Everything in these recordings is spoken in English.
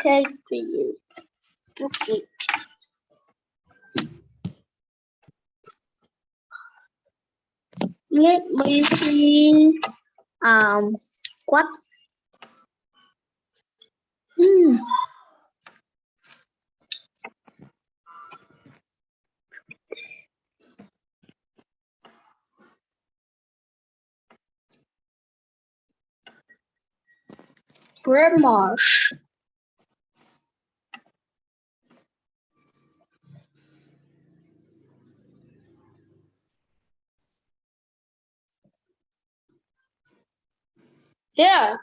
Okay, please. Okay. Let me see. What? Grandma's. Yeah.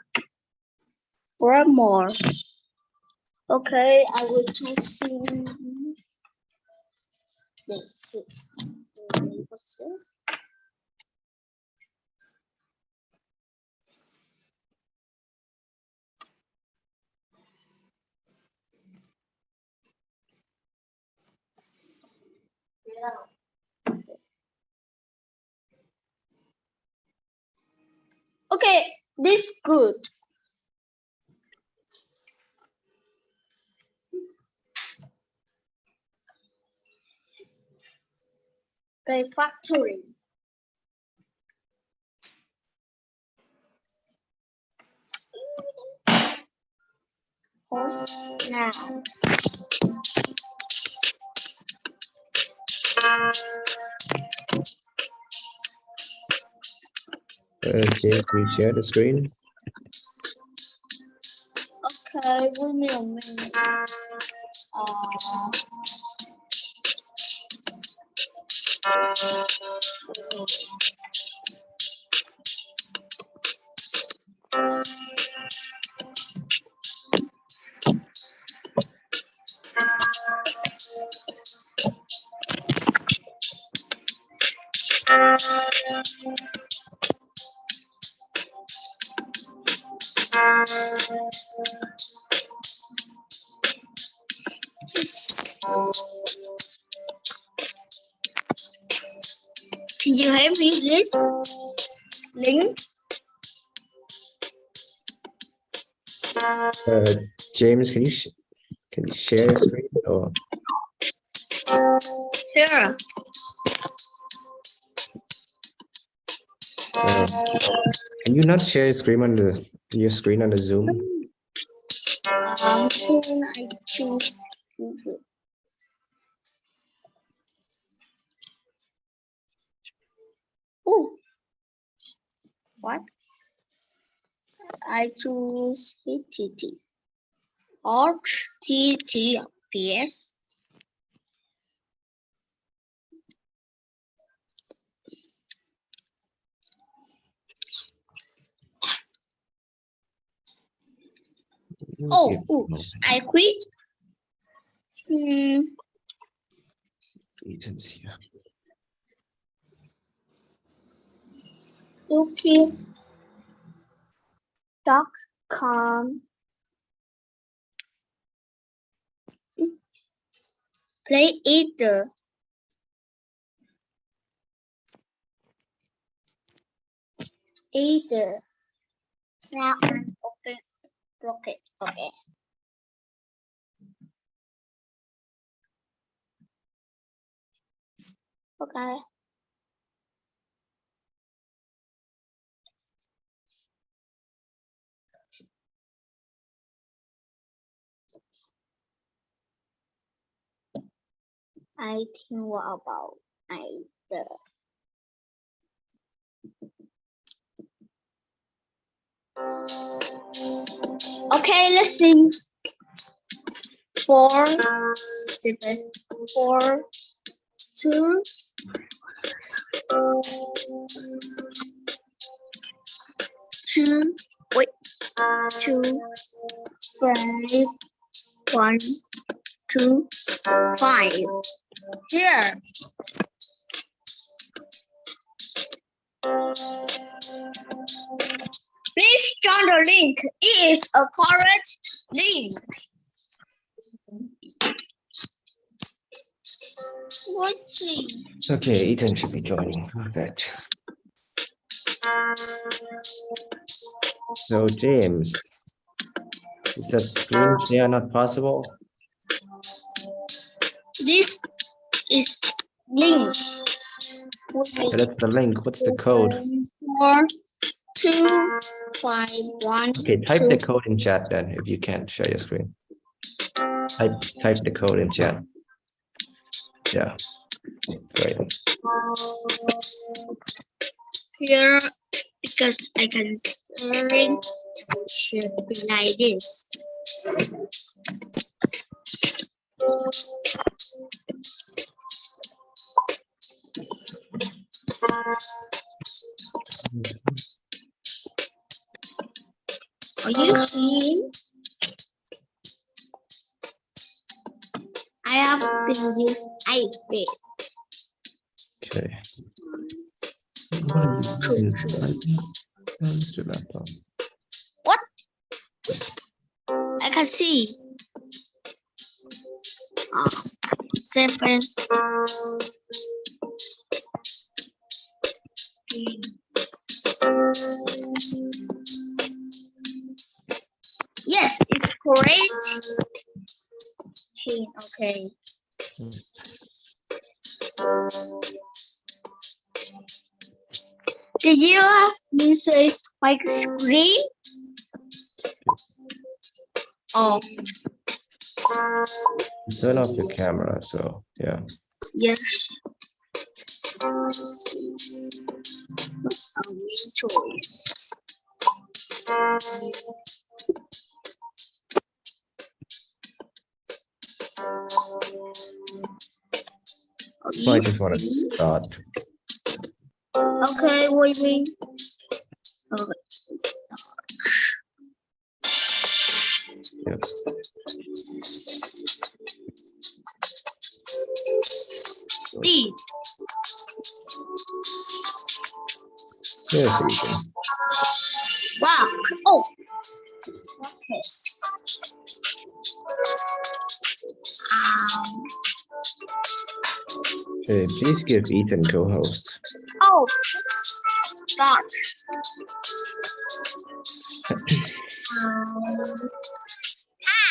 Grandma. Okay, I will choose this. What's this? Okay, this good. Refactoring. Host now. James, can you share the screen? Okay, give me a minute. Can you hear me, please? Link. James, can you share your screen or? Sure. Can you not share your screen on the Zoom? Soon I choose Google. Oh, what? I choose HTTP. HTTPS. Oh, oops, I quit. Okay. .com. Play either. Now open rocket. Okay. Okay. I think what about either? Okay, let's sing. 4, 7, 4, 2, 2, wait, 2, 5, 1, 2, 5. Here. Please join the link. It is a correct link. Okay, Ethan should be joining. Perfect. So James, Is that screen share not possible? This is link. Okay, that's the link. What's the code? 4251. Okay, type the code in chat then if you can't share your screen. Type the code in chat. Yeah. Great. Here, because I can screen should be like this. Are you seeing? I have been used iPad. Okay. What? I can see. 7. Yes, it's correct. Okay. Did you have message my screen? Oh. Turn off your camera, so yeah. Yes. Choice. I just want to start. Okay, what do you mean? Okay. Yep. D. Yeah, so you can. Wow. Oh. Okay. Okay, please give Ethan co-host. Oh. God.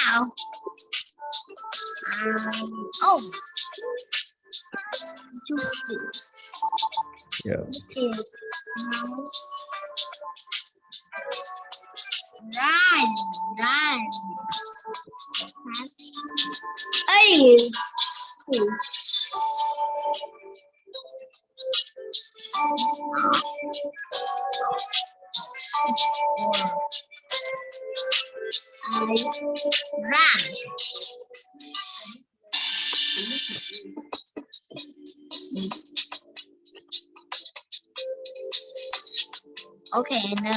Ow. Oh. Yeah. Okay. Run. Hey. Run. Okay, no.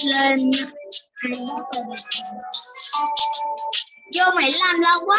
Lên vô mày làm lâu quá.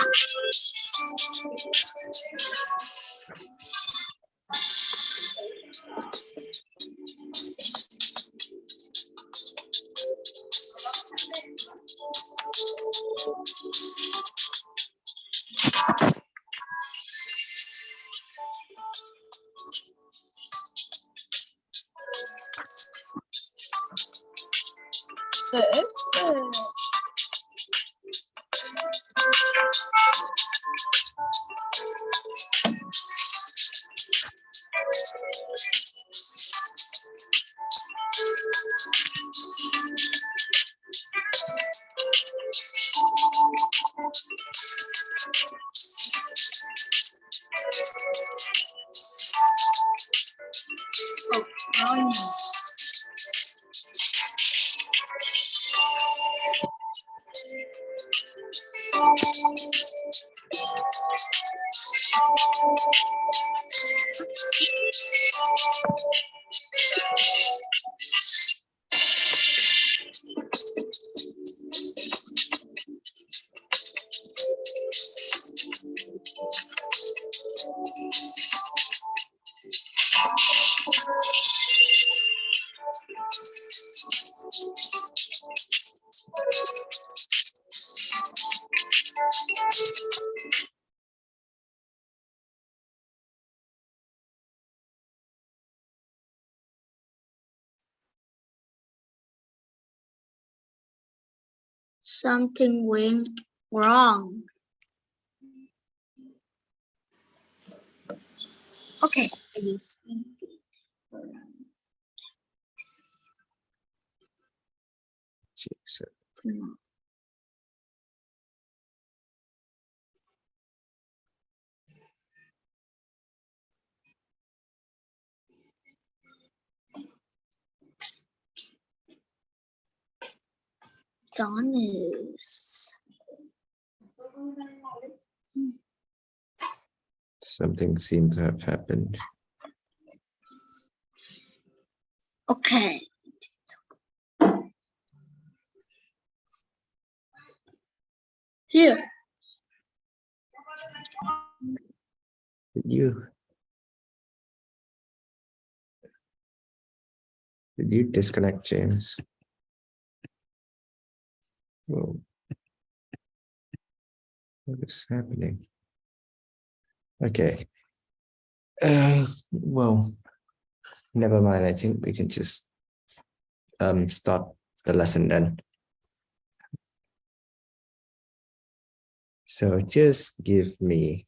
Something went wrong. Okay, I use Jonas. Something seemed to have happened. Okay. Here. Did you disconnect, James? Whoa. What is happening? Okay. Well, never mind. I think we can just start the lesson then. So just give me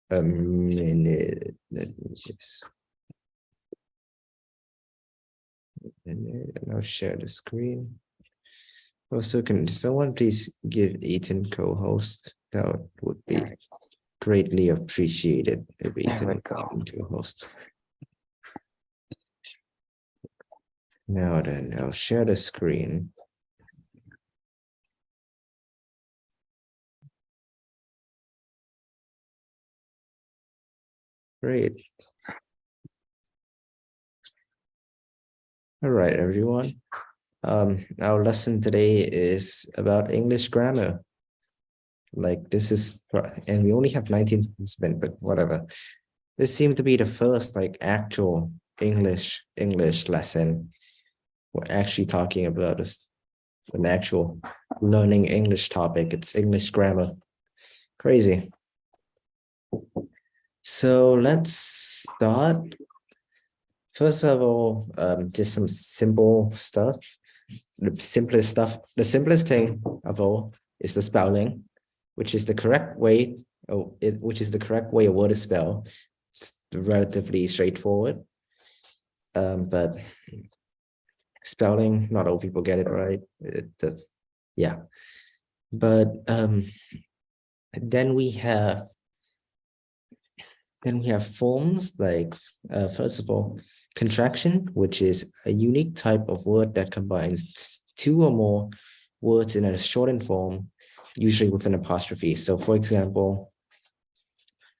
a minute. Let me just and I'll share the screen. Also, can someone please give Ethan co-host? That would be greatly appreciated if Ethan can co-host. Now then, I'll share the screen. Great. All right, everyone. Our lesson today is about English grammar. Like this is, and we only have 19 participants, but whatever. This seemed to be the first like actual English lesson. We're actually talking about an actual learning English topic. It's English grammar. Crazy. So let's start. First of all, just some simple stuff. The simplest thing of all is the spelling, which is the correct way. Which is the correct way a word is spelled. It's relatively straightforward. But spelling, not all people get it right. It does, yeah. But then we have forms like first of all, contraction, which is a unique type of word that combines two or more words in a shortened form, usually with an apostrophe. So for example,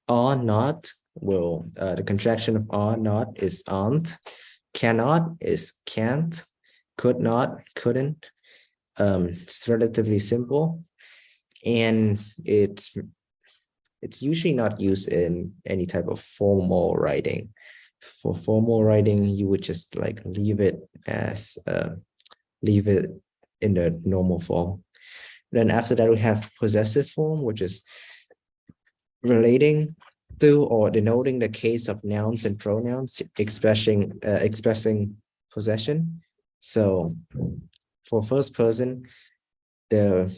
are not will the contraction of are not is aren't, cannot is can't, could not couldn't. It's relatively simple, and it's usually not used in any type of formal writing. For formal writing, you would just like leave it in the normal form. Then after that, we have possessive form, which is relating to or denoting the case of nouns and pronouns, expressing possession. So for first person, the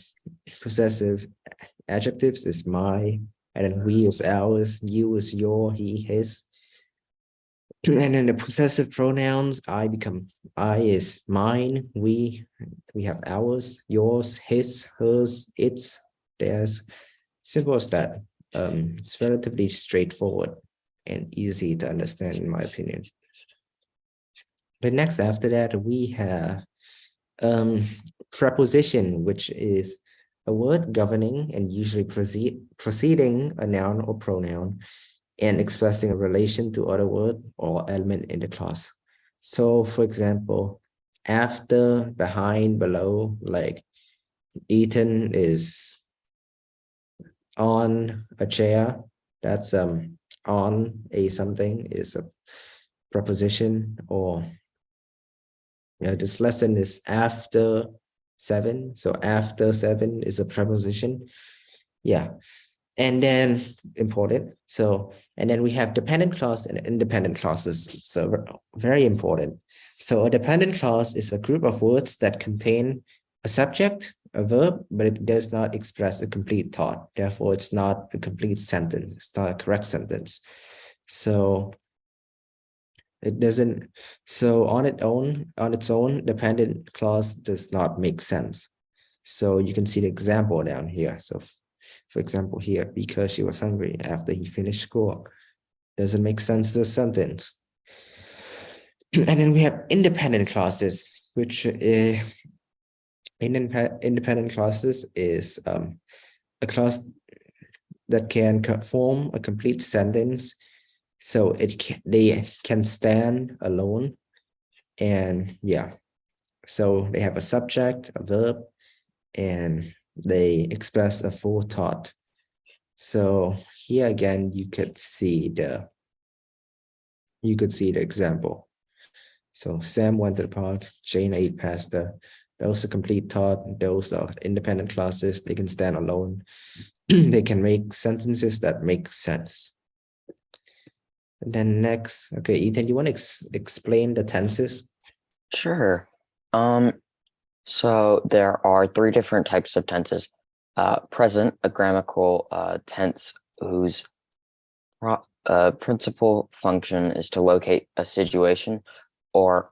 possessive adjectives is my, and then we is ours, you is your, he, his. And then the possessive pronouns, I is mine, we have ours, yours, his, hers, its, theirs. Simple as that. It's relatively straightforward and easy to understand, in my opinion. But next after that, we have preposition, which is a word governing and usually preceding a noun or pronoun and expressing a relation to other word or element in the clause. So for example, after, behind, below, like Ethan is on a chair. That's on a something is a preposition, or this lesson is after 7. So after 7 is a preposition. Yeah. And then important. So, and then we have dependent clause and independent clauses. So very important. So a dependent clause is a group of words that contain a subject, a verb, but it does not express a complete thought. Therefore, it's not a complete sentence. It's not a correct sentence. So it doesn't, so on its own, dependent clause does not make sense. So you can see the example down here. So for example, here, because she was hungry after he finished school, doesn't make sense as a sentence. And then we have independent clauses, which independent clauses is a clause that can form a complete sentence. So they can stand alone. And yeah, so they have a subject, a verb, and they express a full thought. So here again, you could see the example. So Sam went to the park, Jane ate pasta. Those are complete thought. Those are independent clauses. They can stand alone. They can make sentences that make sense. And then next, okay, Ethan, you want to explain the tenses? Sure. So there are 3 different types of tenses. Present, a grammatical tense whose principal function is to locate a situation or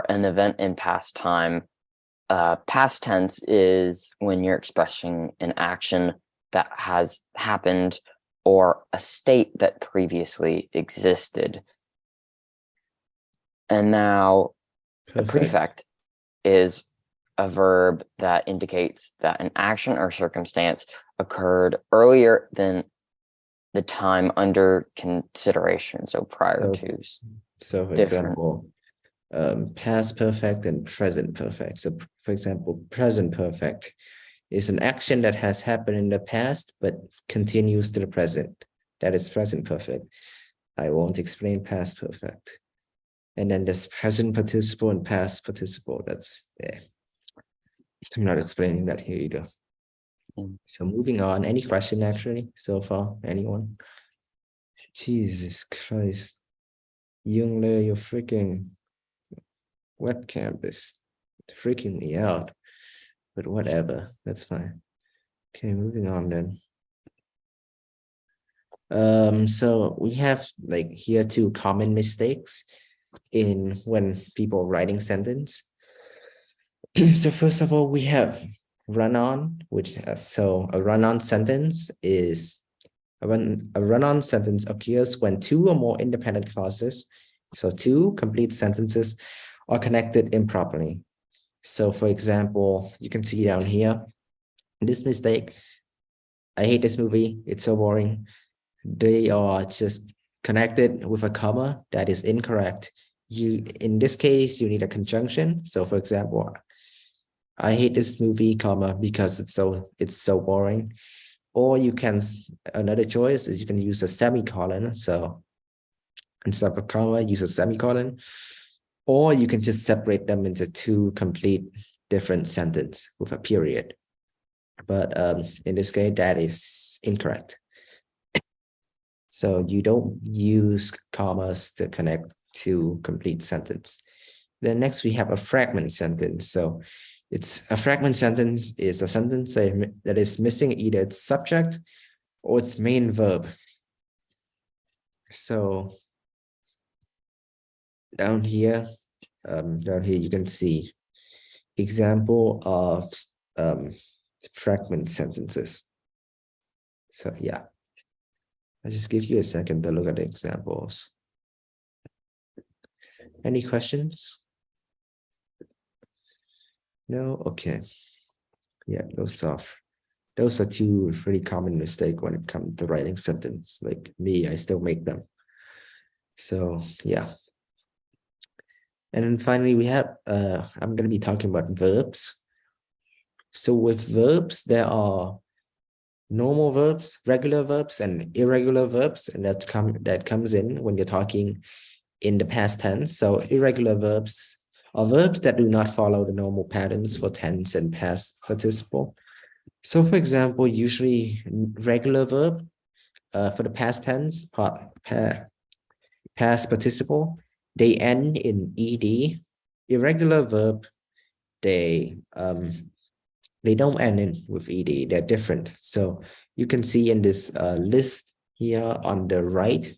an event in past time. Past tense is when you're expressing an action that has happened or a state that previously existed. And now a prefix is a verb that indicates that an action or circumstance occurred earlier than the time under consideration, so prior to. So for example, past perfect and present perfect. So for example, present perfect is an action that has happened in the past but continues to the present. That is present perfect. I won't explain past perfect. And then there's present participle and past participle. That's, yeah, I'm not explaining that here either. So moving on, any question actually so far? Anyone? Jesus Christ. Young Lei, your freaking webcam is freaking me out. But whatever, that's fine. Okay, moving on then. So we have like here 2 common mistakes in when people writing sentence. So first of all, we have run-on, which so a run-on sentence is when a run-on sentence occurs when 2 or more independent clauses, so 2 complete sentences, are connected improperly. So for example, you can see down here, this mistake, I hate this movie, it's so boring. They are just connected with a comma that is incorrect. In this case, you need a conjunction. So for example, I hate this movie, comma, because it's so boring. Or you can, another choice is you can use a semicolon. So instead of a comma, use a semicolon. Or you can just separate them into 2 complete different sentences with a period. But in this case, that is incorrect. So you don't use commas to connect 2 complete sentence. Then next we have a fragment sentence. So it's a fragment sentence is a sentence that is missing either its subject or its main verb. So down here you can see example of fragment sentences. So yeah, I'll just give you a second to look at the examples. Any questions? No, okay. Yeah, those are two really common mistakes when it comes to writing sentence. Like me, I still make them. So yeah. And then finally we have I'm gonna be talking about verbs. So with verbs, there are normal verbs, regular verbs, and irregular verbs, and that comes in when you're talking in the past tense. So irregular verbs are verbs that do not follow the normal patterns for tense and past participle. So for example, usually regular verb for the past tense, past participle, they end in ed. Irregular verb, they don't end in with ed. They're different. So you can see in this list here on the right.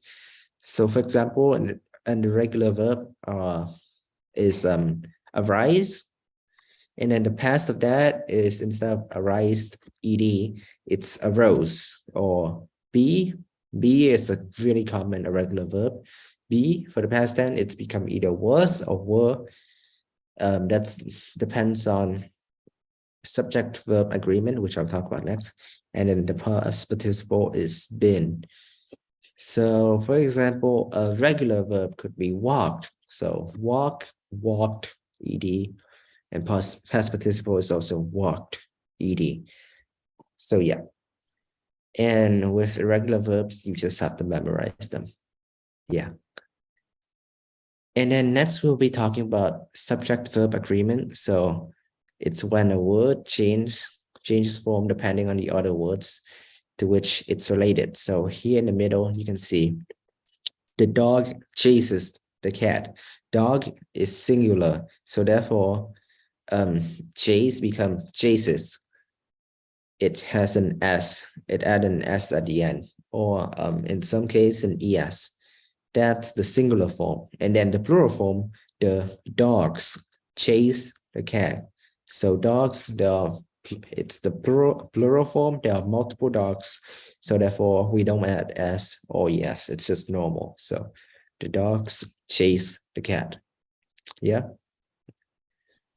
So for example, and the regular verb is arise, and then the past of that is instead of arise ed, it's arose. Or be is a really common irregular verb. Be for the past tense, it's become either was or were. That's depends on subject verb agreement, which I'll talk about next. And then the past participle is been. So for example, a regular verb could be walked. So walk, walked, ed, and past participle is also walked, ed. So yeah. And with irregular verbs, you just have to memorize them. Yeah. And then next we'll be talking about subject verb agreement. So it's when a word changes form depending on the other words to which it's related. So here in the middle, you can see the dog chases the cat. Dog is singular, so therefore chase become chases. It has an s, it add an s at the end, or in some case an es. That's the singular form. And then the plural form, the dogs chase the cat. So dogs, it's the plural form. There are multiple dogs. So therefore, we don't add s or es. It's just normal. So the dogs chase the cat. Yeah.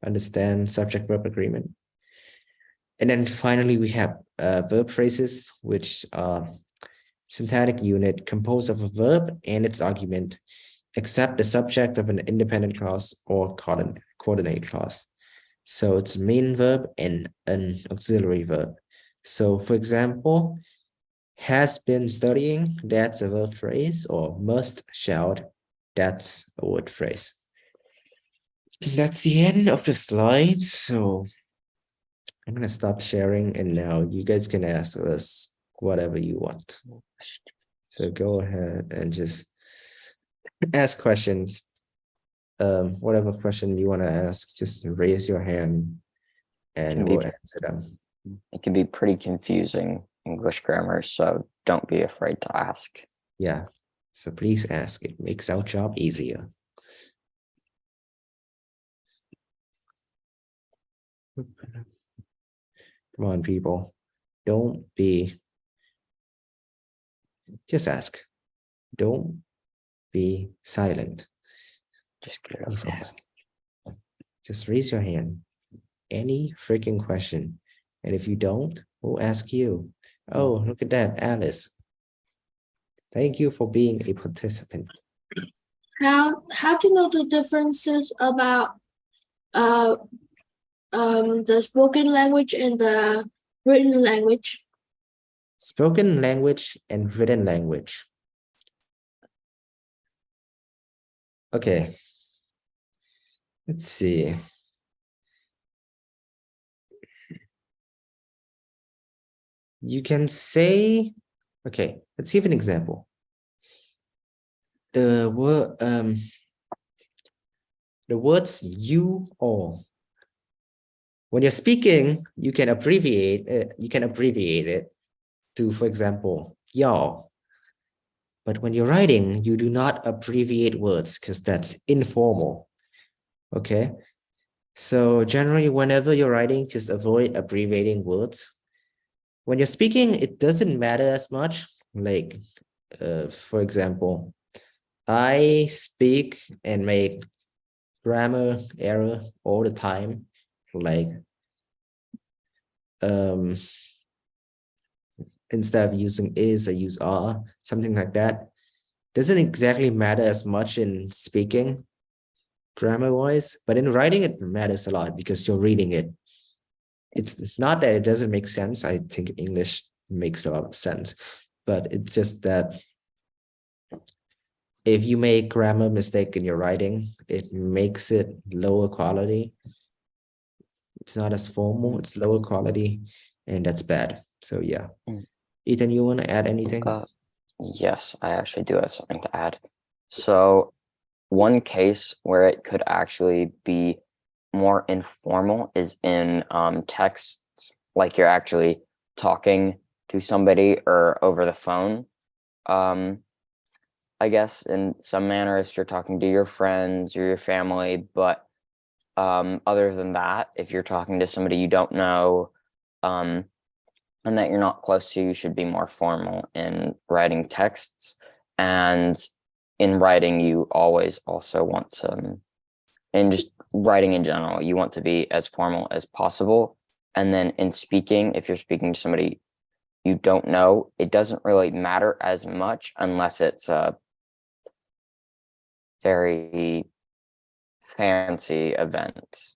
Understand subject verb agreement. And then finally, we have verb phrases, which are syntactic unit composed of a verb and its argument, except the subject of an independent clause or coordinate clause. So it's main verb and an auxiliary verb. So for example, has been studying, that's a verb phrase, or must shout, that's a word phrase. That's the end of the slides. So I'm gonna stop sharing, and now you guys can ask us whatever you want. So go ahead and just ask questions. Whatever question you want to ask, just raise your hand and we'll answer them. It can be pretty confusing English grammar, so don't be afraid to ask. Yeah, so please ask. It makes our job easier. Come on, people. Don't be. Just ask. Don't be silent. Just get it Please over. ask. Just raise your hand. Any freaking question. And if you don't, we'll ask you. Oh, look at that, Alice. Thank you for being a participant. How to know the differences about the spoken language and the written language? Spoken language and written language. Okay. Let's see. You can say, okay, let's give an example. The words you or. When you're speaking, you can abbreviate it to, for example, y'all. But when you're writing, you do not abbreviate words because that's informal. Okay. So generally, whenever you're writing, just avoid abbreviating words. When you're speaking, it doesn't matter as much. Like, for example, I speak and make grammar error all the time. like instead of using is, I use are, something like that. Doesn't exactly matter as much in speaking, grammar-wise, but in writing it matters a lot because you're reading it. It's not that it doesn't make sense. I think English makes a lot of sense, but it's just that if you make grammar mistake in your writing, it makes it lower quality. It's not as formal, it's lower quality, and that's bad. So yeah. Ethan, you want to add anything? Yes, I actually do have something to add. So one case where it could actually be more informal is in texts, like you're actually talking to somebody or over the phone. I guess in some manner if you're talking to your friends or your family, but other than that, if you're talking to somebody you don't know, and that you're not close to, you should be more formal in writing texts. And in writing, you always also want to, and just writing in general, you want to be as formal as possible. And then in speaking, if you're speaking to somebody you don't know, it doesn't really matter as much unless it's a very fancy event.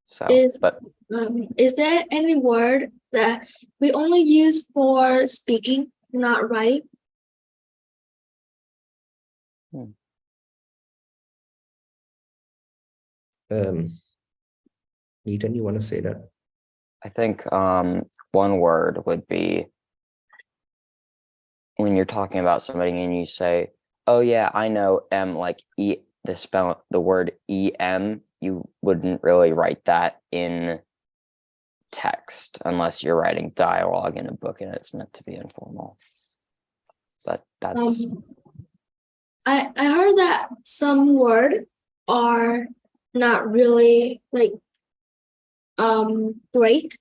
So, Is there any word that we only use for speaking, not writing? Ethan, you want to say that? I think one word would be when you're talking about somebody and you say, "Oh yeah, I know M," like the word EM, you wouldn't really write that in text unless you're writing dialogue in a book and it's meant to be informal. But that's I heard that some words are not really like great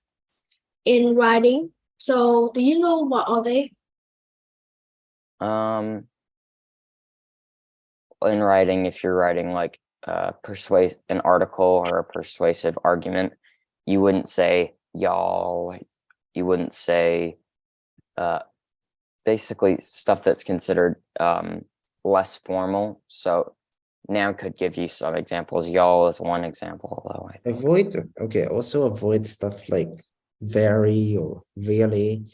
in writing. So do you know what are they? in writing, if you're writing like an article or a persuasive argument, you wouldn't say y'all, you wouldn't say basically stuff that's considered less formal. So now could give you some examples. Y'all is one example, although I think Also avoid stuff like very or really,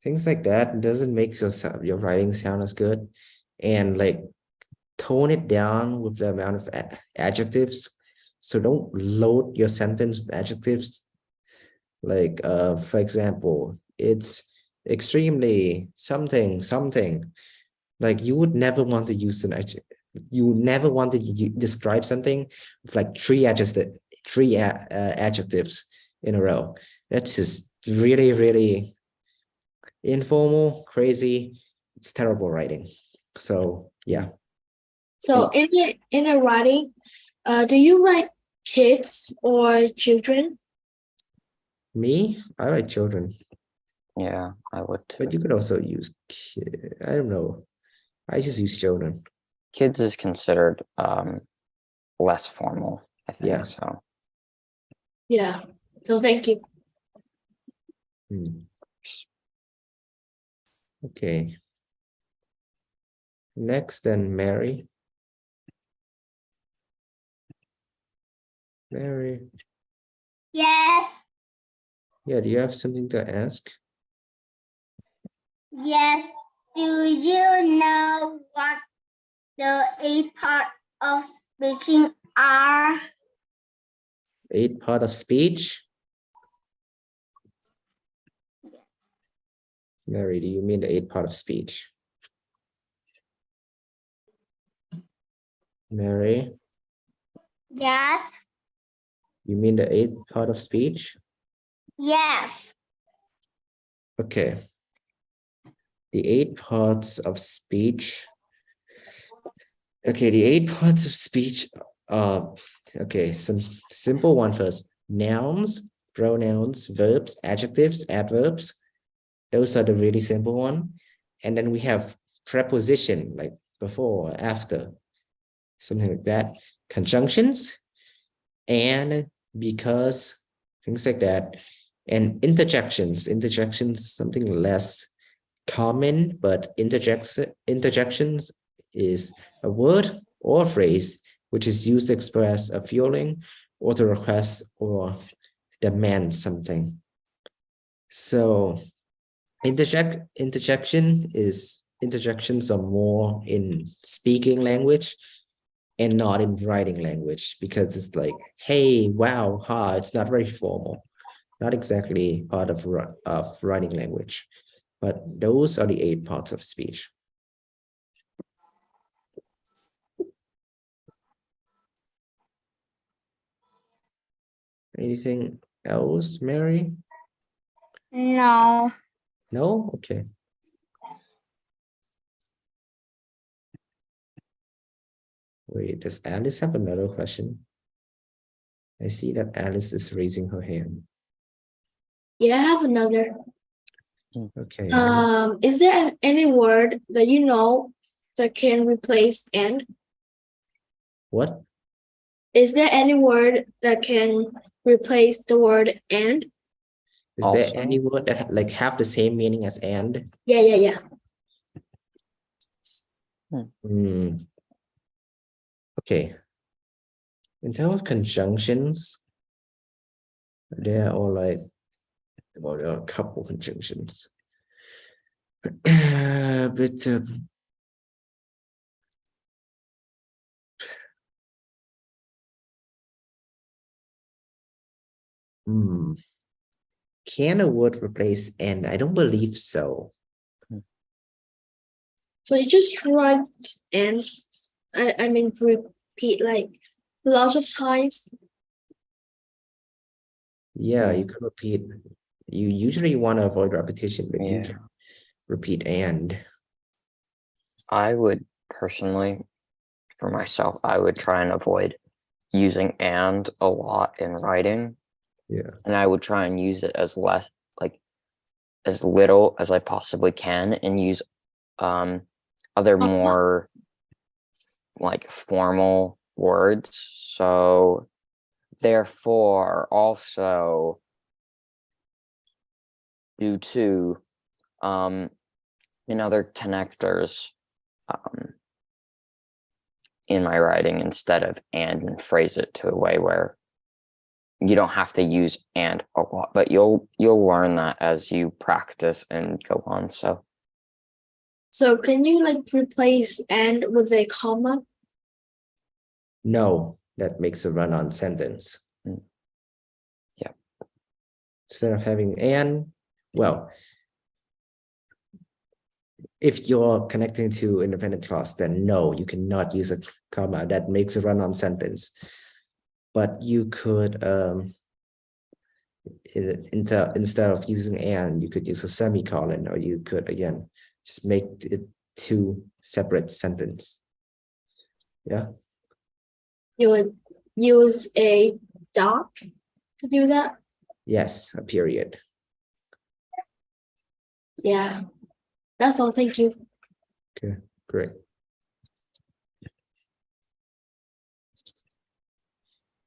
things like that. Doesn't make your writing sound as good, and like tone it down with the amount of adjectives. So don't load your sentence with adjectives. Like for example, it's extremely something. Like you would never want to use an adjective. You would never want to describe something with like three adjectives in a row. That's just really informal, crazy. It's terrible writing. So yeah. So in a writing, do you write kids or children? Me, I write children. Yeah, I would too. But you could also use, I don't know. I just use children. Kids is considered less formal, I think. Yeah. So Yeah. So thank you. Okay. Next, then Mary. Mary. Yes. Yeah, do you have something to ask? Yes. Do you know what the 8 parts of speaking are? 8 parts of speech? Mary, do you mean the 8 parts of speech? Mary? Yes. You mean the 8 parts of speech? Yes. Okay. The 8 parts of speech. Okay, the 8 parts of speech. Okay, some simple one first. Nouns, pronouns, verbs, adjectives, adverbs. Those are the really simple one. And then we have preposition, like before, after, something like that. Conjunctions and because, things like that. And interjections, something less common, but interjections is a word or a phrase which is used to express a feeling or to request or demand something. So interjections are more in speaking language and not in writing language, because it's like, hey, wow, ha, it's not very formal, not exactly part of writing language. But those are the 8 parts of speech. Anything else, Mary? No. No? Okay. Wait, does Alice have another question? I see that Alice is raising her hand. Yeah, I have another. Okay. Alice. Is there any word that you know that can replace and? What? Is there any word that can replace the word and? Is there Also- any word that like have the same meaning as and? Yeah. Okay. In terms of conjunctions, there are like, well, there are a couple conjunctions. But can a word replace and? I don't believe so. So you just write and, I mean, repeat like lots of times. Yeah, you could repeat. You usually want to avoid repetition, but you Yeah. can repeat and. I would personally, for myself, I would try and avoid using and a lot in writing. Yeah. And I would try and use it as less, like as little as I possibly can, and use other more like formal words. So therefore, also due to in other connectors in my writing instead of and phrase it to a way where you don't have to use and a lot, but you'll learn that as you practice and go on. So can you like replace and with a comma? No, that makes a run-on sentence. Yeah. Instead of having and, well, if you're connecting to independent clause, then no, you cannot use a comma. That makes a run-on sentence. But you could, instead of using and, you could use a semicolon, or you could, again, just make it 2 separate sentences. Yeah. You would use a dot to do that? Yes, a period. Yeah. That's all. Thank you. Okay, great.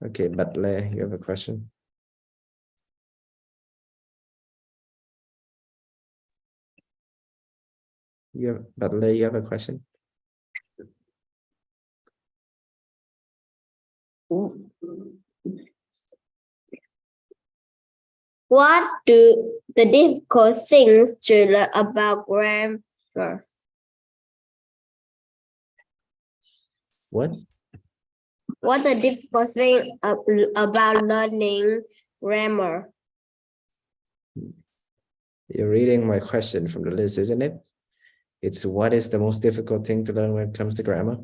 Okay, Butler, you have a question? Butler, you have a question? What do the difficult things to learn about grammar? What? What the difficult thing about learning grammar? You're reading my question from the list, isn't it? It's what is the most difficult thing to learn when it comes to grammar?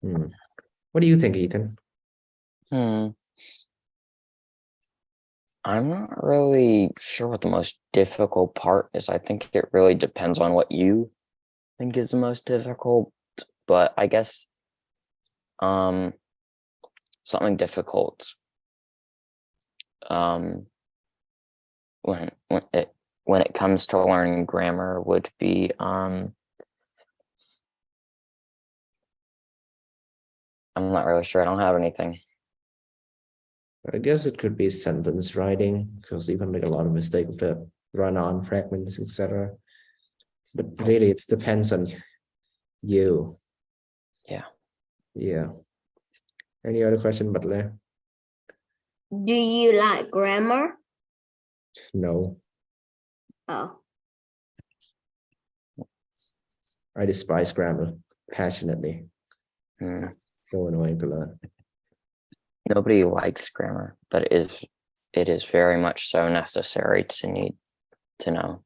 What do you think, Ethan? I'm not really sure what the most difficult part is. I think it really depends on what you think is the most difficult, but I guess something difficult when it comes to learning grammar would be I'm not really sure. I don't have anything. I guess it could be sentence writing because you can make a lot of mistakes with the run-on fragments, etc. But really, it depends on you. Yeah. Yeah. Any other question, Butler? Do you like grammar? No, Oh, I despise grammar passionately. Hmm. So annoying to learn. Nobody likes grammar, but it is very much so necessary to need to know.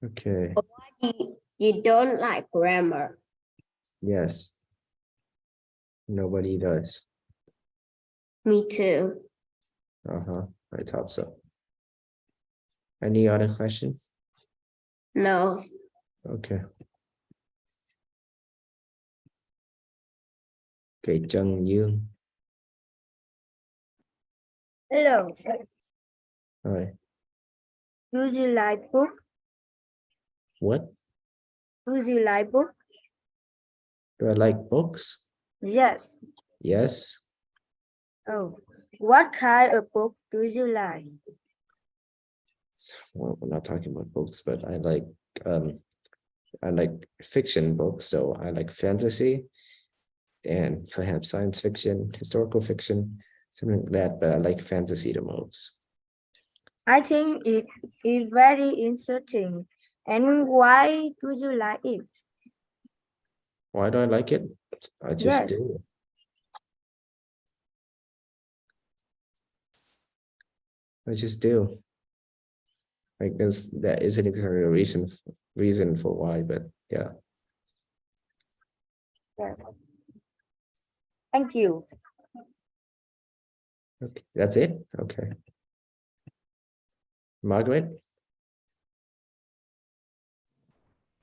Okay. you don't like grammar? Yes. Nobody does. Me too. Uh-huh. I thought so. Any other questions? No. Okay. Okay, Jung Yoon. Hello. Hi. Do you like book? What? Do you like book? Do I like books? Yes. Yes. Oh, what kind of book do you like? Well, we're not talking about books, but I like fiction books, so I like fantasy and perhaps science fiction, historical fiction, something like that, but I like fantasy the most. I think it is very interesting. And why do you like it? Why do I like it? I just Yes. do. I just do. I guess that isn't exactly a reason for why, but yeah. Thank you. Okay. That's it? Okay. Margaret?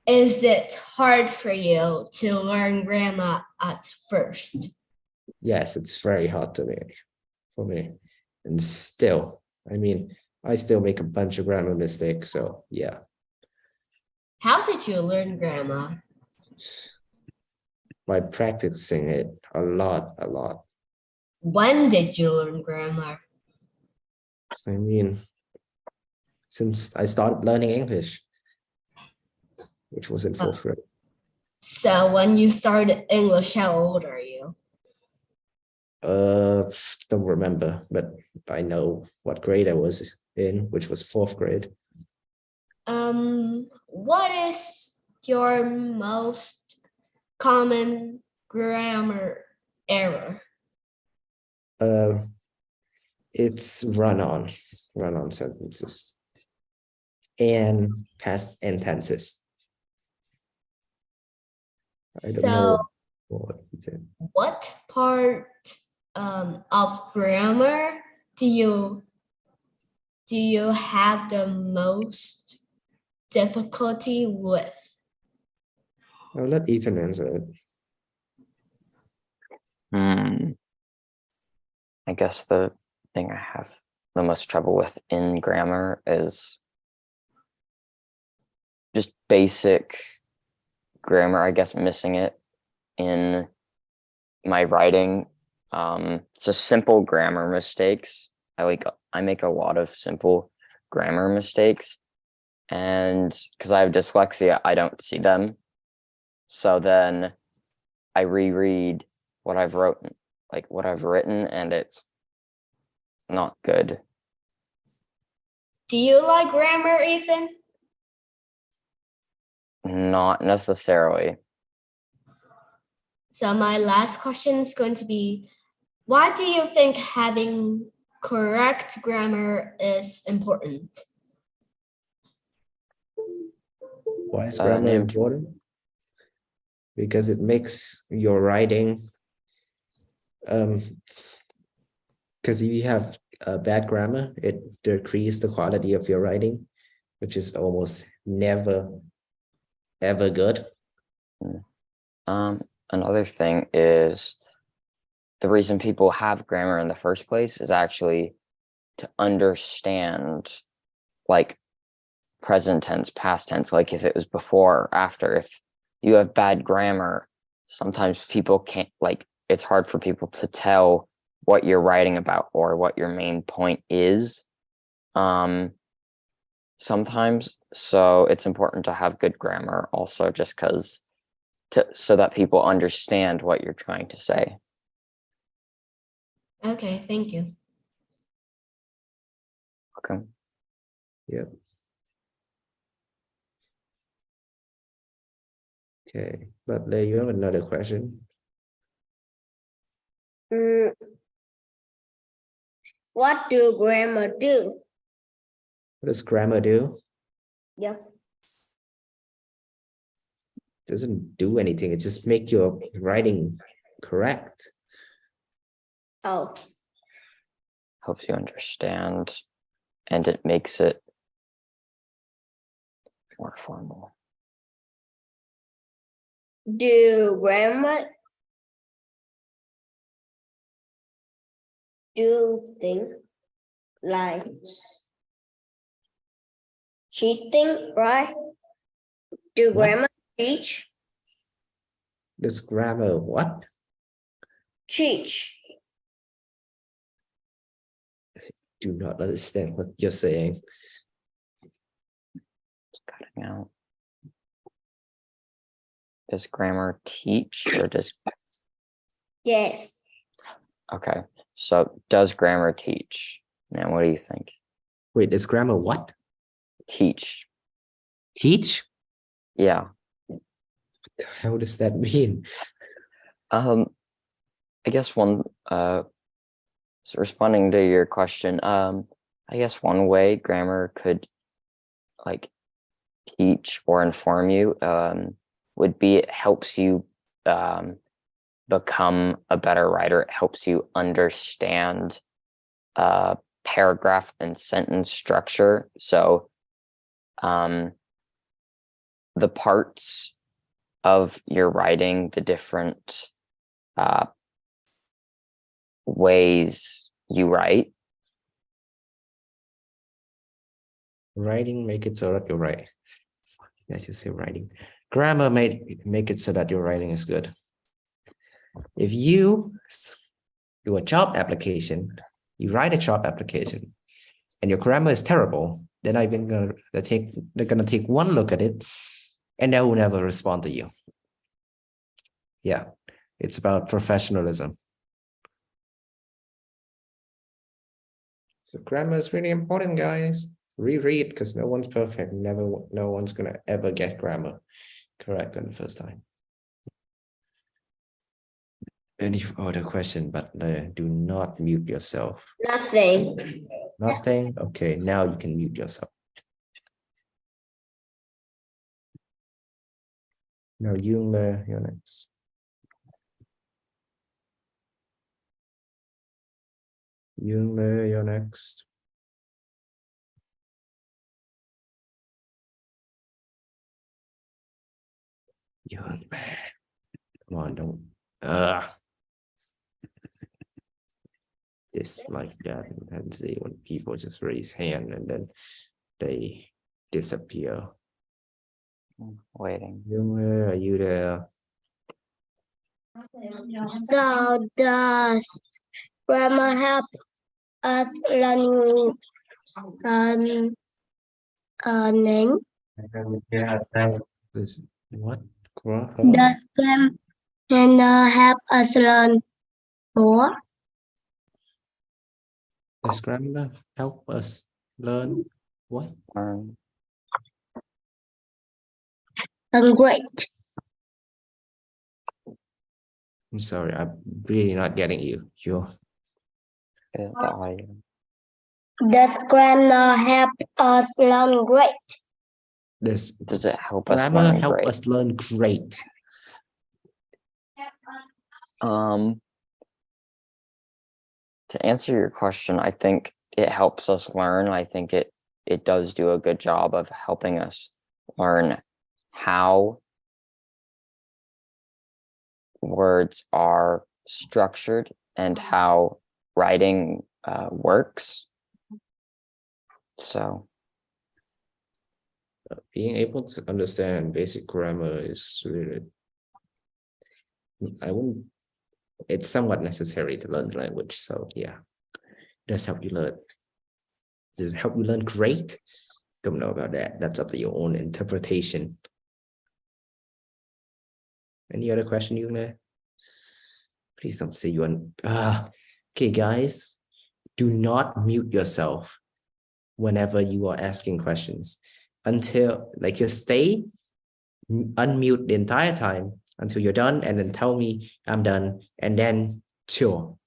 Is it hard for you to learn grammar at first? Yes, it's very hard for me. And still, I mean, I still make a bunch of grammar mistakes, so yeah. How did you learn grammar? By practicing it a lot. When did you learn grammar? I mean, since I started learning English, which was in fourth grade. So when you started English, how old are you? Don't remember, but I know what grade I was in, which was fourth grade. What is your most common grammar error? It's run-on sentences and past and tenses. I don't know So what he said. what part of grammar do you have the most difficulty with? I'll let Ethan answer it. I guess the thing I have the most trouble with in grammar is just basic grammar, I guess, missing it in my writing. So simple grammar mistakes. I make a lot of simple grammar mistakes, and because I have dyslexia, I don't see them. So then I reread what I've written, and it's not good. Do you like grammar, Ethan? Not necessarily. So my last question is going to be, why do you think having correct grammar is important? Why is grammar important? Because it makes your writing, because if you have bad grammar, it decreases the quality of your writing, which is almost never, ever good. Another thing is the reason people have grammar in the first place is actually to understand like present tense, past tense, like if it was before or after. If you have bad grammar, sometimes people can't, like, it's hard for people to tell what you're writing about or what your main point is. Sometimes, so it's important to have good grammar also, just because so that people understand what you're trying to say. Okay, thank you. Okay. Yep. Okay, but there you have another question. What do grammar do? What does grammar do? Yes. Doesn't do anything. It just make your writing correct. Oh, Helps you understand, and it makes it more formal. do grammar do things like cheating, right? Do What? grammar teach? Does grammar what? Teach. Do not understand what you're saying. It's cutting out. Does grammar teach or does, Yes. okay, so does grammar teach? Now, what do you think? Wait, does grammar what? Teach. Teach? Yeah. What the hell does that mean? I guess one, so responding to your question, I guess one way grammar could like teach or inform you would be it helps you become a better writer. It helps you understand paragraph and sentence structure. So the parts of your writing, the different ways you write. Writing make it so that you're right. I should say writing. Grammar make it so that your writing is good. If you do a job application, you write a job application, and your grammar is terrible, then they're gonna take one look at it, and they will never respond to you. Yeah, it's about professionalism. So grammar is really important, guys. Reread, because no one's perfect. No one's gonna ever get grammar correct on the first time. Any other question, but do not mute yourself. Nothing. Nothing? Okay, now you can mute yourself. Now, Yunle, you're next. Yunle, you're next. Yunle. Come on, don't. Dislike that intensity when people just raise hand and then they disappear. Waiting. Yunle, are you there? So does grammar help us learning name? What? Does grammar help us learn more? Does grammar help us learn what? Great. I'm sorry, I'm really not getting you. Sure. The audio. Does grammar help us learn great? Does it help us grammar learn help great? us learn great? To answer your question, I think it helps us learn. I think it does do a good job of helping us learn how words are structured and how writing works. So Being able to understand basic grammar is really I wouldn't. It's somewhat necessary to learn the language. So yeah, it does help you learn. Does it help you learn great? Don't know about that. That's up to your own interpretation. Any other question, Yuna? Please don't say you want. Okay, guys, do not mute yourself whenever you are asking questions until just stay unmute the entire time until you're done, and then tell me I'm done, and then sure,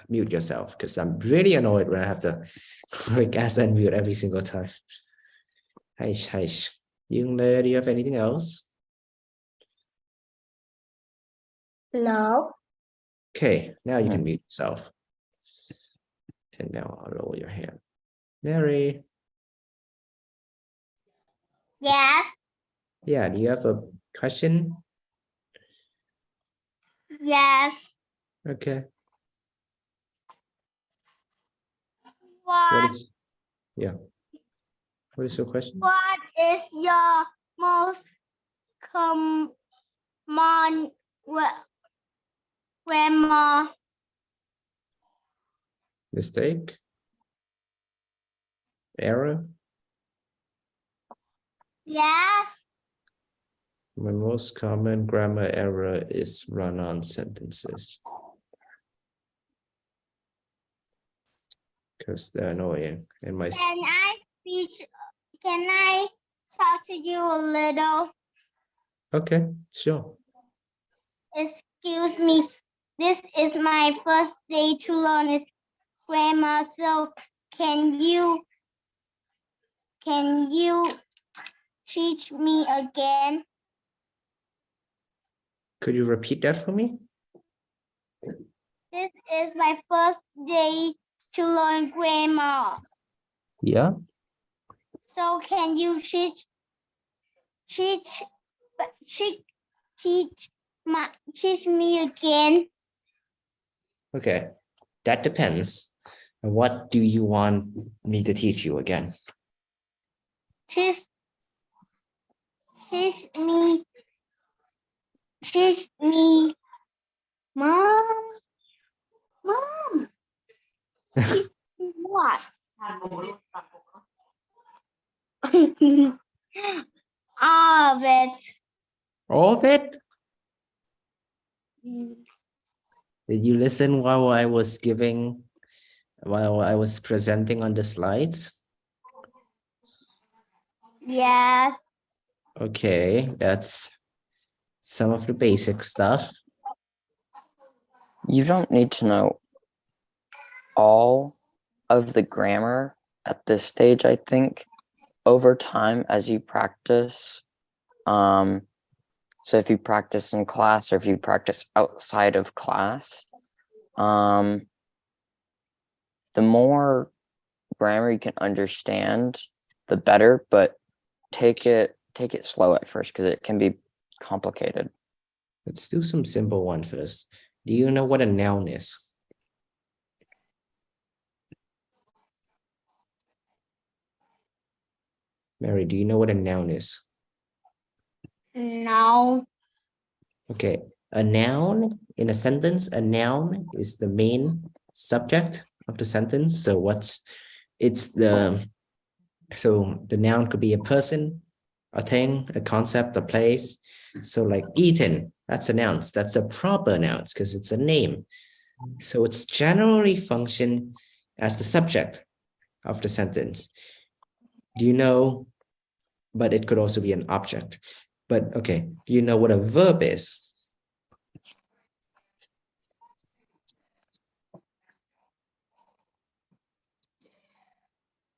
mute yourself, because I'm really annoyed when I have to ask unmute every single time. Hi. Yuna, do you have anything else? No. Okay, now you can mute yourself. And now I'll lower your hand. Mary. Yes. Yeah, do you have a question? Yes. Okay. What What is your question? What is your most common grammar? Mistake? Error? Yes. My most common grammar error is run-on sentences, because they're annoying. And my Can I talk to you a little? okay, sure. Excuse me. This is my first day to learn this grammar, so can you teach me again? Could you repeat that for me? This is my first day to learn grammar. Yeah. So can you teach me again? Okay, that depends. What do you want me to teach you again? Teach me, Mom. What? All of it. All of it? Did you listen while I was presenting on the slides? Yes. Okay, that's some of the basic stuff. You don't need to know all of the grammar at this stage, I think. Over time, as you practice, so if you practice in class or if you practice outside of class, the more grammar you can understand, the better, but take it slow at first because it can be complicated. Let's do some simple one first. Do you know what a noun is? Mary, do you know what a noun is? No. Okay, a noun in a sentence, a noun is the main subject of the sentence. So the noun could be a person, a thing, a concept, a place. So like eaten, that's a noun. That's a proper noun because it's a name. So it's generally function as the subject of the sentence. Do you know? But it could also be an object. But okay, do you know what a verb is?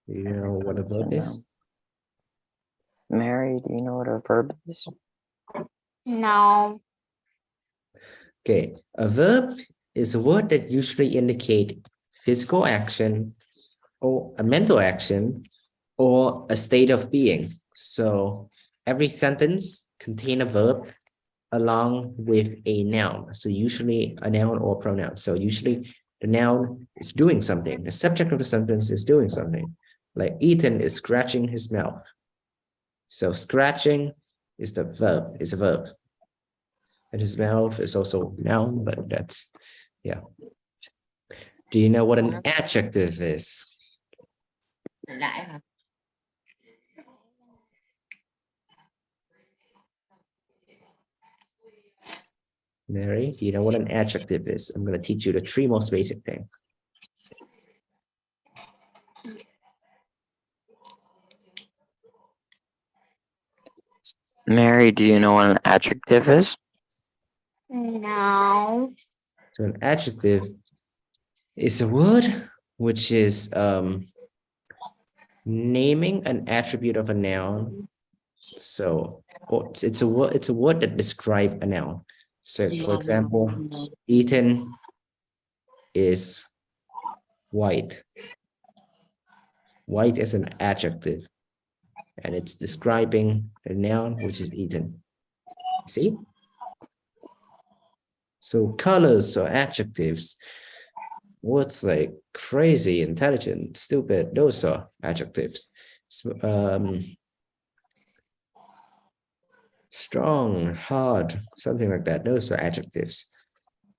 Do you know what a verb is? Mary, do you know what a verb is? No. Okay, a verb is a word that usually indicate physical action or a mental action or a state of being. So every sentence contains a verb along with a noun. So usually a noun or pronoun. So usually the noun is doing something. The subject of the sentence is doing something. Like Ethan is scratching his mouth. So scratching is the verb, is a verb. And his mouth is also noun, but that's, yeah. Do you know what an adjective is? Lại hả? Mary, do you know what an adjective is? I'm going to teach you the three most basic things. Mary, do you know what an adjective is? No. So an adjective is a word which is naming an attribute of a noun. So it's a word that describes a noun. So for example, Ethan is white. White is an adjective, and it's describing a noun, which is Ethan. See? So colors or adjectives, words like crazy, intelligent, stupid, those are adjectives. Strong, hard, something like that, those are adjectives.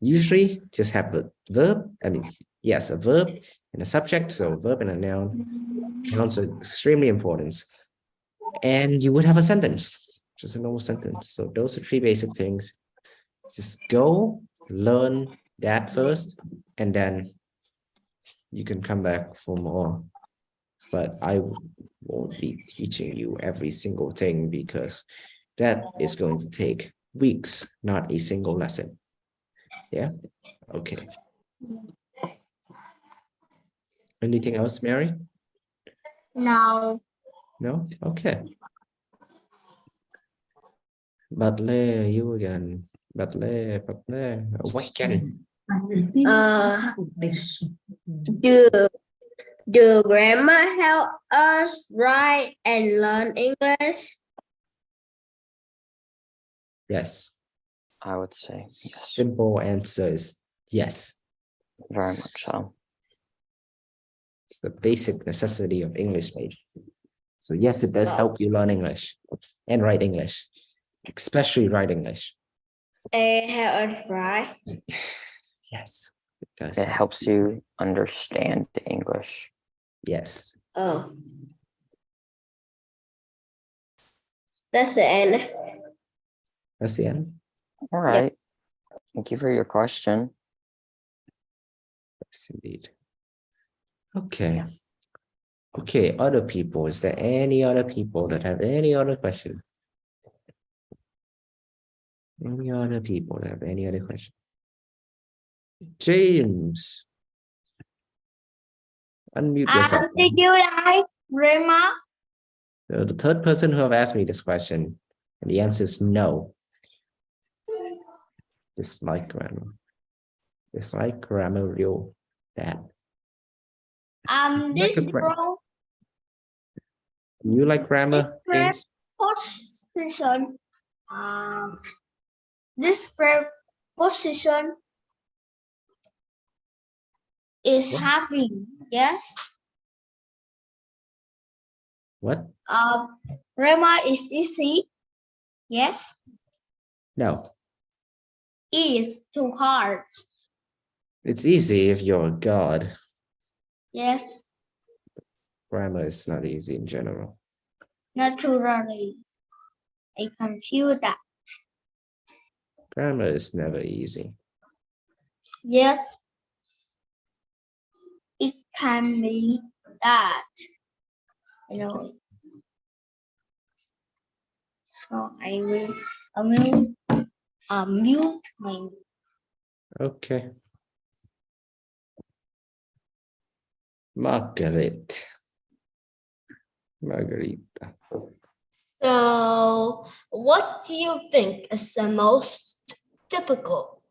Usually just have a verb, yes, a verb and a subject, so a verb and a noun. Nouns are extremely important. And you would have a sentence, just a normal sentence. So those are three basic things. Just go learn that first, and then you can come back for more. But I won't be teaching you every single thing because that is going to take weeks, not a single lesson. Yeah, okay. Anything else, Mary? No. No? Okay. Bật lê, you again. Bật lê, what can? Do grammar help us write and learn English? Yes. I would say yes, Simple answer is yes. very much so. It's the basic necessity of English, mate. So yes, it does help you learn English and write English, especially write English. Help us write. Yes, it does. It helps you understand English. Yes. Oh. That's the end. That's the end. All right. Thank you for your question. Yes, indeed. Okay. Okay, other people. Is there any other people that have any other question? Any other people that have any other question? James. Unmute yourself. Did you like grammar? The third person who have asked me this question, and the answer is no. Dislike grammar. Dislike grammar real bad. This You like grammar, James? preposition. This preposition is What? having. Yes. What? Grammar is easy. Yes. No. Is too hard. It's easy if you're a god. Yes. Grammar is not easy in general. Naturally. I confuse that. Grammar is never easy. Yes. It can be that. You know. So I will mute my. Okay. Margaret. Margarita. So, what do you think is the most difficult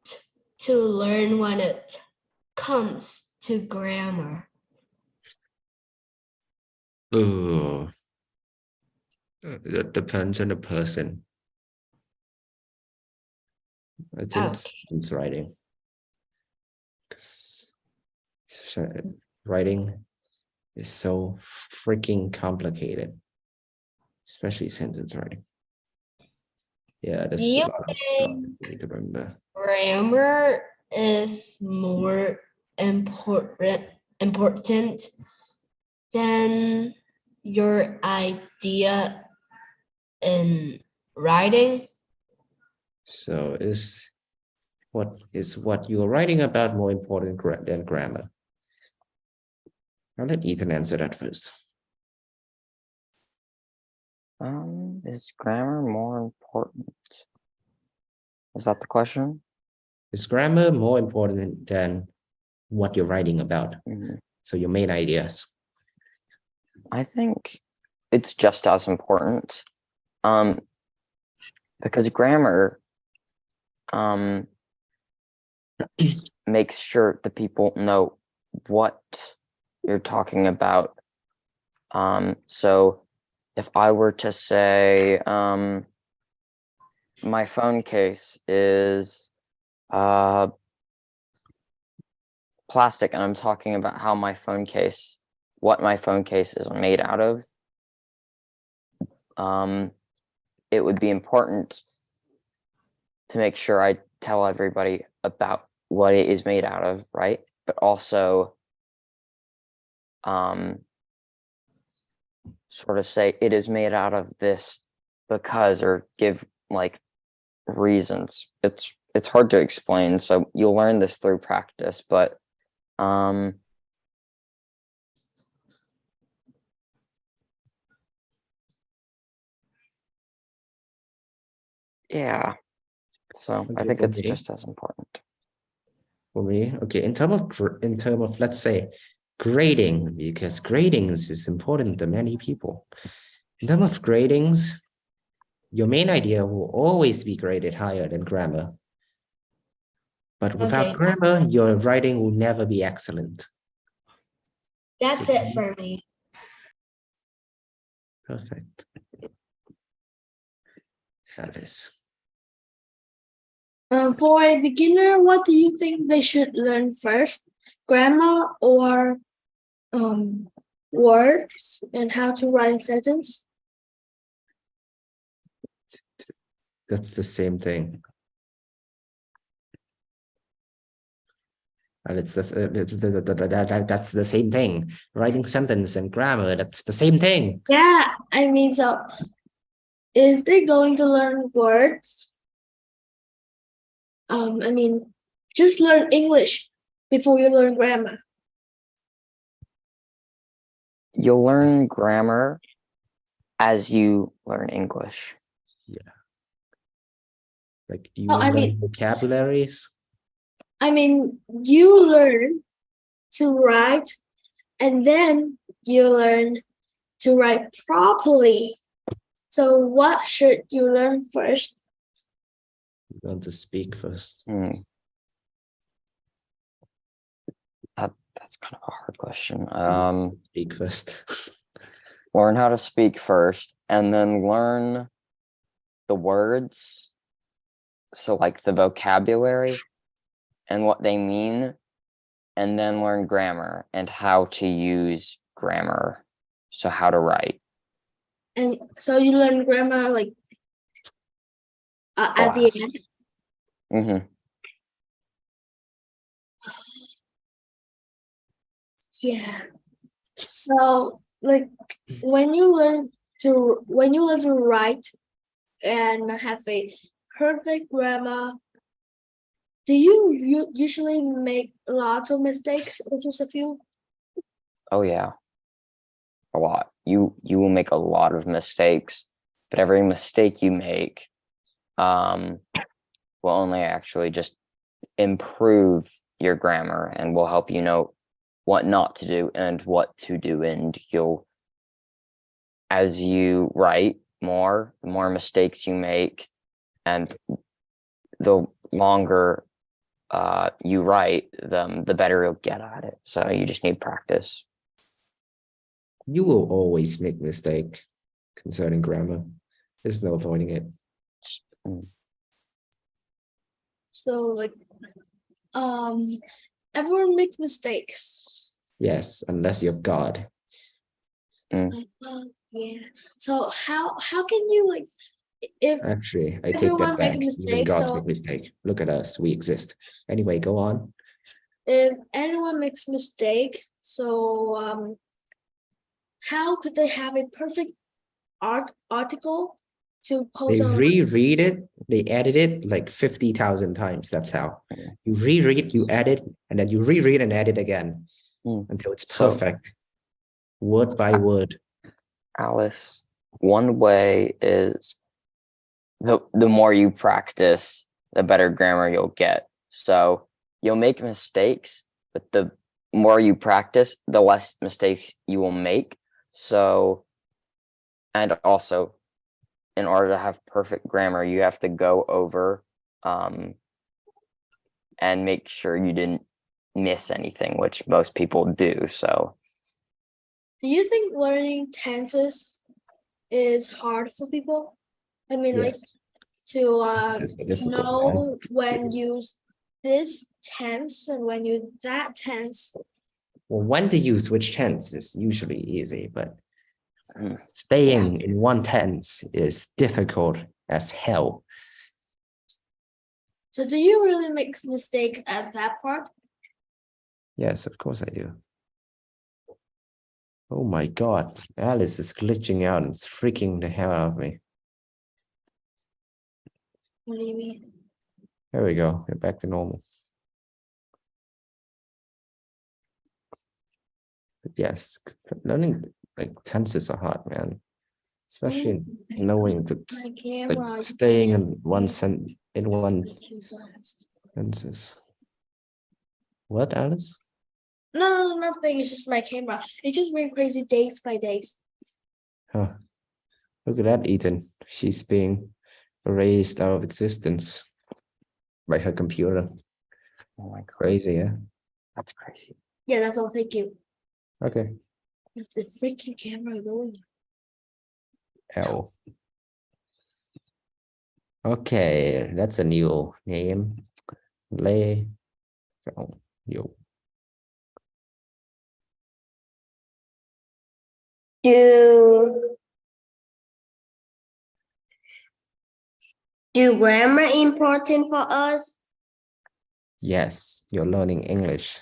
to learn when it comes to grammar? Oh, that depends on the person. I think sentence writing. 'Cause writing is so freaking complicated, especially sentence writing. Yeah, Do there's a you lot of stuff think you need to remember. grammar is more important than your idea in writing? So is what you're writing about more important than grammar? I'll let Ethan answer that first. Is grammar more important? Is that the question? Is grammar more important than what you're writing about? Mhm. So your main ideas. I think it's just as important. Because grammar makes sure the people know what you're talking about. So if I were to say, my phone case is plastic, and I'm talking about how my phone case, what my phone case is made out of, it would be important to make sure I tell everybody about what it is made out of, right? But also sort of say it is made out of this because, or give like reasons. It's hard to explain, so you'll learn this through practice, but yeah, so I Okay, think for it's me. just as important. For me, okay, in term of let's say grading, because gradings is important to many people. In terms of gradings, your main idea will always be graded higher than grammar. But without Okay, grammar, your writing will never be excellent. that's So- it for me. Perfect. Alice. For a beginner, what do you think they should learn first? Grammar or words and how to write a sentence? That's the same thing. And it's that's the same thing. Writing sentence and grammar, that's the same thing. Yeah, I mean, so is they going to learn words? I mean, just learn English before you learn grammar. You'll learn grammar as you learn English. Like, do you Oh, I learn mean- vocabularies? I mean, you learn to write and then you learn to write properly. So what should you learn first? You learn to speak first. That's kind of a hard question. Speak first. Learn how to speak first, and then learn the words. So like the vocabulary and what they mean, and then learn grammar and how to use grammar. So how to write. And so you learn grammar like at the Last. end. Mm-hmm. Yeah. So like when you learn to write and have a perfect grammar, do you usually make lots of mistakes or just a few? Oh yeah, a lot. You will make a lot of mistakes, but every mistake you make will only actually just improve your grammar and will help you know what not to do and what to do. And you'll, as you write more, the more mistakes you make, and the longer you write, the better you'll get at it. So you just need practice. You will always make mistake concerning grammar. There's no avoiding it. So like everyone makes mistakes. Yes, unless you're God. Yeah. So how can you like if Actually, I take everyone that make a back. Even mistake, gods so make mistake. Look at us, we exist. Anyway, go on. if anyone makes mistake, so how could they have a perfect article to post They on? reread it, they edit it like 50,000 times. That's how. You reread, you edit, and then you reread and edit again until it's So- perfect. Word by word. Alice, one way is the more you practice, the better grammar you'll get. So you'll make mistakes, but the more you practice, the less mistakes you will make. So, and also, in order to have perfect grammar, you have to go over and make sure you didn't miss anything, which most people do. So, Do you think learning tenses is hard for people? I mean, like Yes. to This is difficult, man. know when use this tense and when use that tense. Well, when to use which tense is usually easy, but Mm. staying in one tense is difficult as hell. So do you really make mistakes at that part? Yes, of course I do. Oh my God, Alice is glitching out and it's freaking the hell out of me. What do you mean? There we go, we're back to normal. But yes, learning like tenses are hard, man. Especially knowing that My camera, like you staying in can't one make in one mistakes. sentences. What, Alice? No, nothing. It's just my camera. It's just very crazy days by days. Huh. Look at that, Ethan. She's being erased out of existence by her computer. oh my God, Crazy, yeah? that's crazy. Yeah, that's all. Thank you. Okay. It's the freaking camera going. L. Okay, that's a new name. Lê Trọng Dụ. Do grammar important for us? Yes, you're learning English,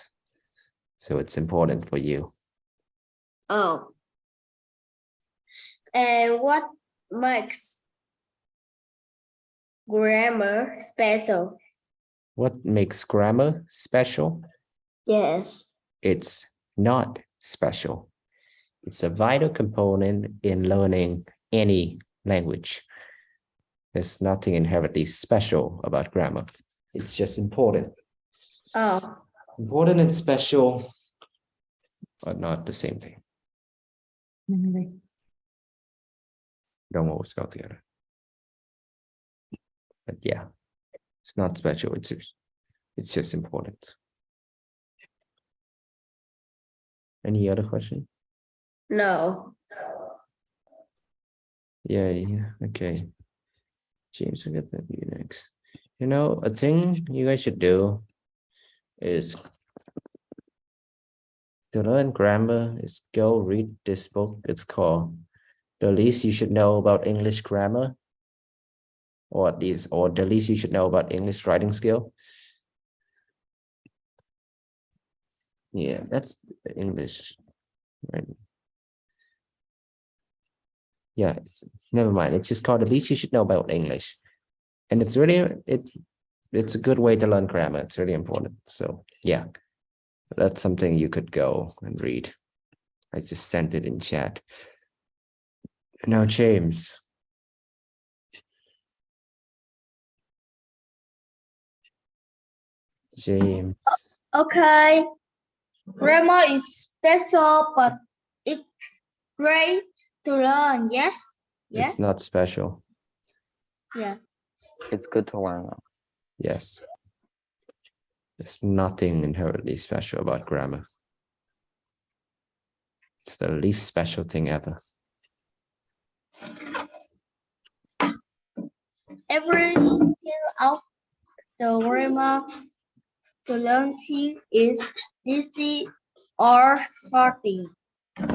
so it's important for you. Oh. And what makes grammar special? What makes grammar special? Yes. It's not special. It's a vital component in learning any language. There's nothing inherently special about grammar. It's just important. Oh. Important and special are not the same thing. Don't always go together. But yeah, it's not special. It's just important. Any other question? No. Yeah, okay. James, we'll get to you next. You know, a thing you guys should do is to learn grammar is go read this book. It's called The Least You Should Know About English Grammar, or at least, or the least you should know about English writing skill. Yeah, that's English, right? Yeah, never mind. It's just called The Least You Should Know About English. And it's really, it's a good way to learn grammar. It's really important. So yeah, that's something you could go and read. I just sent it in chat. Now, James. James. Okay. Grammar is special, but it's great to learn. Yes. Yes. It's not special. Yeah. It's good to learn though. Yes. There's nothing inherently special about grammar. It's the least special thing ever. Every detail of the grammar to learn thing is easy or hard thing.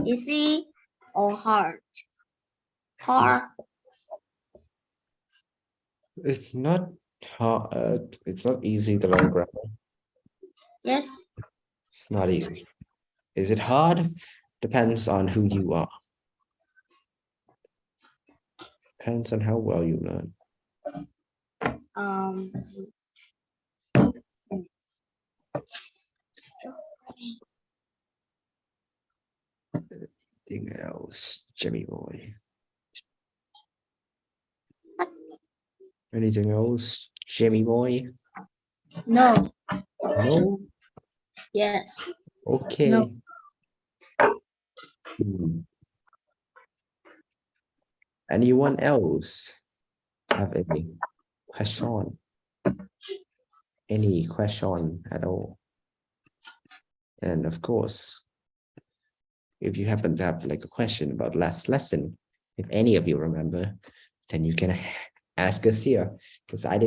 Easy or hard. Hard. It's not hard. It's not easy to learn grammar. Yes. It's not easy. Is it hard? Depends on who you are. Depends on how well you learn. Um. Anything else, Jimmy boy? Anything else, Jimmy boy? No. No? Yes. Okay. Hmm. Anyone else have any question? Any question at all? And of course, if you happen to have like a question about last lesson, if any of you remember, then you can ask us here, because I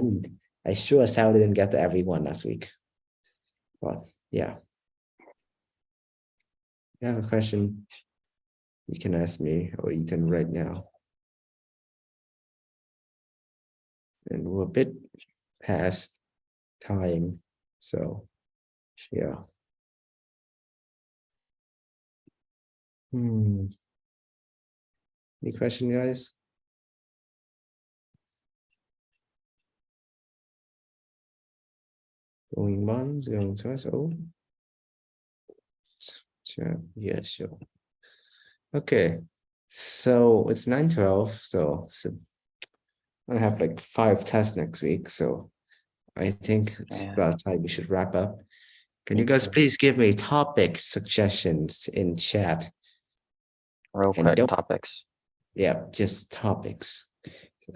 sure as hell didn't get to everyone last week. But yeah. If you have a question, you can ask me or Ethan right now. And we're a bit past time, so yeah. Any question, guys? Going once, going twice. Oh, sure. Yeah, sure. Okay, so it's 9:12. So I have like 5 tests next week. So I think it's Yeah. about time we should wrap up. Can you Me guys too. please give me topic suggestions in chat? Real And quick don't- topics. Yeah, just topics.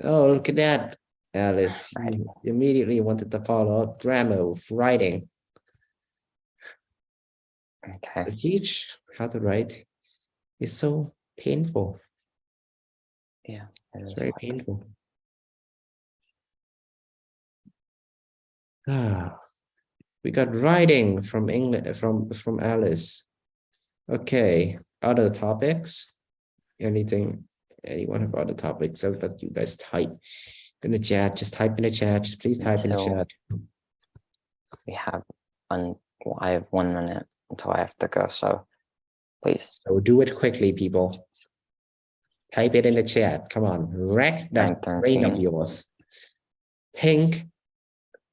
Oh, look at that, Alice. You immediately wanted to follow up drama with writing. Okay. To teach how to write is so painful. Yeah. it It's is very like- painful. Ah, we got writing from England from Alice. Okay, other topics? Anything? Anyone have other topics? So that you guys type in the chat. Just type in the chat. Just please type in the Until- chat. We have I have 1 minute until I have to go. So please. So do it quickly, people. Type it in the chat. Come on, wreck that 9:13. brain of yours. Think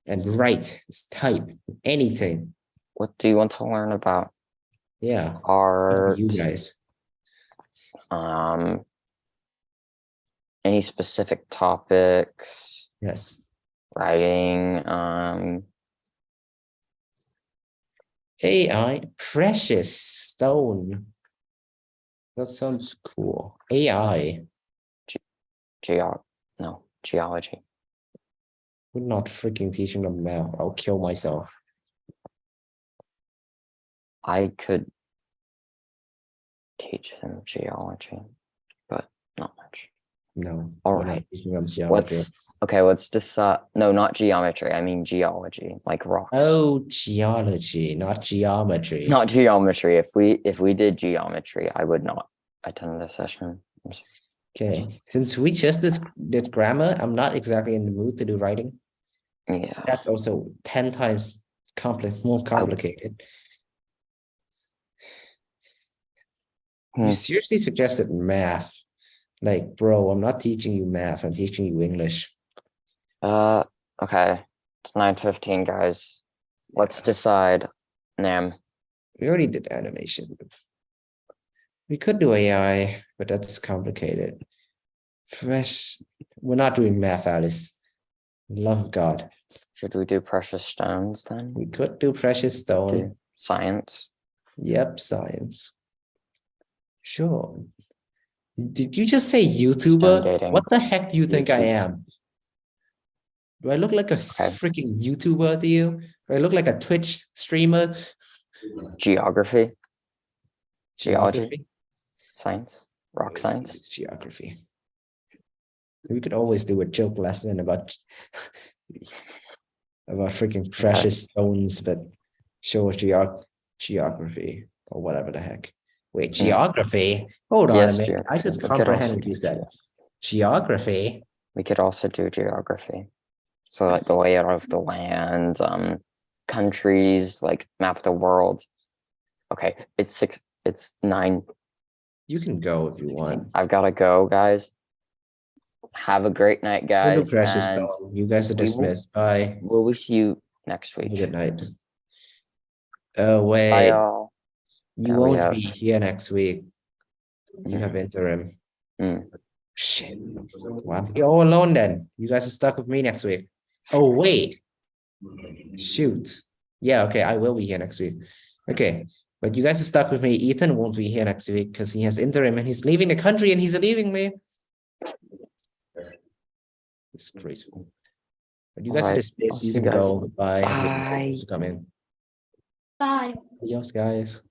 and write. Just type anything. What do you want to learn about? Yeah, up to Art. you guys. Any specific topics? Yes. Writing. AI, precious stone. That sounds cool. AI. Geology. We're not freaking teaching them math. I'll kill myself. I could teach them geology, but not much. No. All we're not right. teaching them geometry. Let's decide. No, not geometry. I mean geology, like rocks. Oh, geology, not geometry. Not geometry. If we did geometry, I would not attend the session. Okay. Since we just did grammar, I'm not exactly in the mood to do writing. Yeah. That's also 10 times more complicated. You seriously suggested math. Like, bro, I'm not teaching you math. I'm teaching you English. Okay. It's 9:15, guys. Let's decide. Nam. We already did animation. We could do AI, but that's complicated. Fresh. We're not doing math, Alice. Love of God. Should we do precious stones then? We could do precious stone. Do science. Yep, science. Sure. Did you just say YouTuber? dating. What the heck do you think I YouTube. am? Do I look like a freaking YouTuber to you? Do I look like a Twitch streamer? Geography. Geology. Geography? Science. Rock science. It's geography. We could always do a joke lesson about freaking precious stones, but show us geography or whatever the heck. Wait, geography? Hold on a Yes, minute. I just geography. We could comprehended also what you do said. Geography? We could also do geography. So like the layout of the land, countries, like map of the world. Okay, it's 9. You can go if you want. I've gotta go, guys. Have a great night, No guys. precious And stuff. You guys are we will- dismissed. Bye. we'll see you next Have a week. good night. Bye, Wait. y'all. You Yeah, we won't have- be here next week. You have interim. Mm. Shit. Well, you're all alone then. You guys are stuck with me next week. Oh, wait. Shoot. Yeah, okay, I will be here next week. Okay, but you guys are stuck with me. Ethan won't be here next week because he has interim and he's leaving the country and he's leaving me. Disgraceful. But you guys are Alright, dismissed. I'll You see can you guys. go. Bye. Have a good night. Bye. Thanks for coming. Bye. Adios, guys.